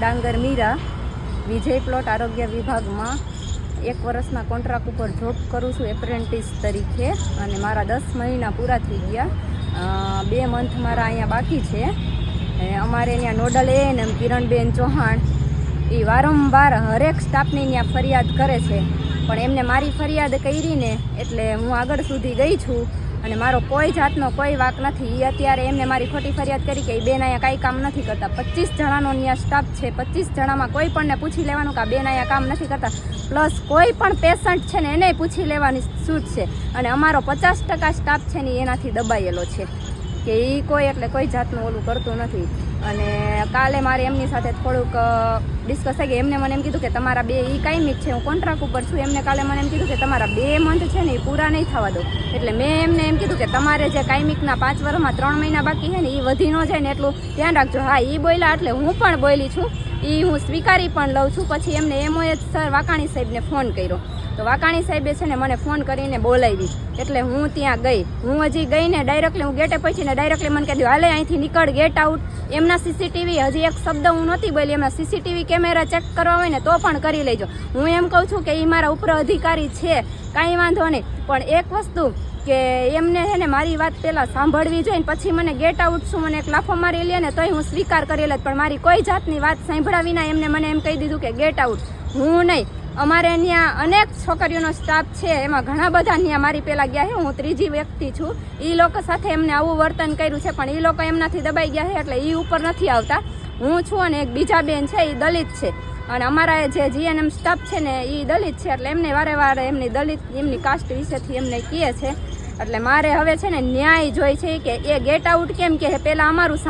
ડાંગર મીરા વિજય પ્લોટ આરોગ્ય વિભાગમાં 1 વર્ષના કોન્ટ્રાક્ટ ઉપર જોબ કરું છું એપ્રેન્ટિસ તરીકે અને મારા 10 મહિના પૂરા થઈ ગયા. 2 મંથ મારા અહીંયા બાકી છે. અમારે ત્યાં નોડલ એએનએમ કિરણબેન ચૌહાણ એ વારંવાર હરેક સ્ટાફની ત્યાં ફરિયાદ કરે છે, પણ એમને મારી ફરિયાદ કરીને એટલે હું આગળ સુધી ગઈ છું અને મારો કોઈ જાતનો કોઈ વાક નથી. એ અત્યારે એમને મારી ખોટી ફરિયાદ કરી કે એ બેન અહીંયા કાંઈ કામ નથી કરતા. 25 જણાનો ત્યાં સ્ટાફ છે. 25 જણામાં કોઈ પણને પૂછી લેવાનું કે આ બેન અહીંયા કામ નથી કરતા, પ્લસ કોઈ પણ પેશન્ટ છે ને એને પૂછી લેવાની છૂટ છે. અને અમારો 50% સ્ટાફ છે ને એનાથી દબાયેલો છે કે એ કોઈ એટલે કોઈ જાતનું ઓલું કરતું નથી. અને કાલે મારે એમની સાથે થોડુંક ડિસ્કસ થઈ ગઈ. એમને મને એમ કીધું કે તમારા 2 એ કાયમી જ છે, હું કોન્ટ્રાક્ટ ઉપર છું. એમને કાલે મને એમ કીધું કે તમારા 2 મંથ છે ને એ પૂરા નહીં થવા દો. એટલે મેં એમને એમ કીધું કે તમારે જે કાયમિકના 5 વર્ષમાં 3 મહિના બાકી છે ને એ વધી ન જાય ને એટલું ધ્યાન રાખજો. હા, એ બોલ્યા એટલે હું પણ બોલી છું, એ હું સ્વીકારી પણ લઉં છું. પછી એમને એમઓએ સર વાકાણી સાહેબને ફોન કર્યો તો વાકાણી સાહેબે છે ને મને ફોન કરીને બોલાવી. એટલે હું ત્યાં ગઈ. હું હજી ગઈ ને ડાયરેક્ટલી હું ગેટે પહોંચીને ડાયરેક્ટલી મને કહી દીધું હાલે અહીંથી નીકળ, ગેટ આઉટ. એમના સીસીટીવી હજી એક શબ્દ હું નહોતી બોલી. એમના સીસીટીવી કેમેરા ચેક કરવા હોય ને તો પણ કરી લેજો. હું એમ કહું છું કે એ મારા ઉપર અધિકારી છે, કાંઈ વાંધો નહીં, પણ એક વસ્તુ કે એમને છે ને મારી વાત પહેલાં સાંભળવી જોઈએ ને પછી મને ગેટ આઉટ શું મને એક લાફો મારી લે ને તોય હું સ્વીકાર કરી લે. પણ મારી કોઈ જાતની વાત સાંભળ્યા વિના એમને મને એમ કહી દીધું કે ગેટ આઉટ. હું નહીં, અમારે ત્યાં અનેક છોકરીઓનો સ્ટાફ છે, એમાં ઘણા બધા ત્યાં મારી પહેલાં ગયા છે. હું ત્રીજી વ્યક્તિ છું. એ લોકો સાથે એમને આવું વર્તન કર્યું છે, પણ એ લોકો એમનાથી દબાઈ ગયા છે એટલે એ ઉપર નથી આવતા. હું છું અને એક બીજા બેન છે એ દલિત છે અને અમારા જે જીએનએમ સ્ટાફ છે ને એ દલિત છે. એટલે એમને વારે વારે એમની દલિત એમની કાસ્ટ વિશેથી એમને કહે છે. એટલે મારે હવે છે ને ન્યાય જોઈ છે કે એ ગેટ આઉટ કેમ કે પહેલાં અમારું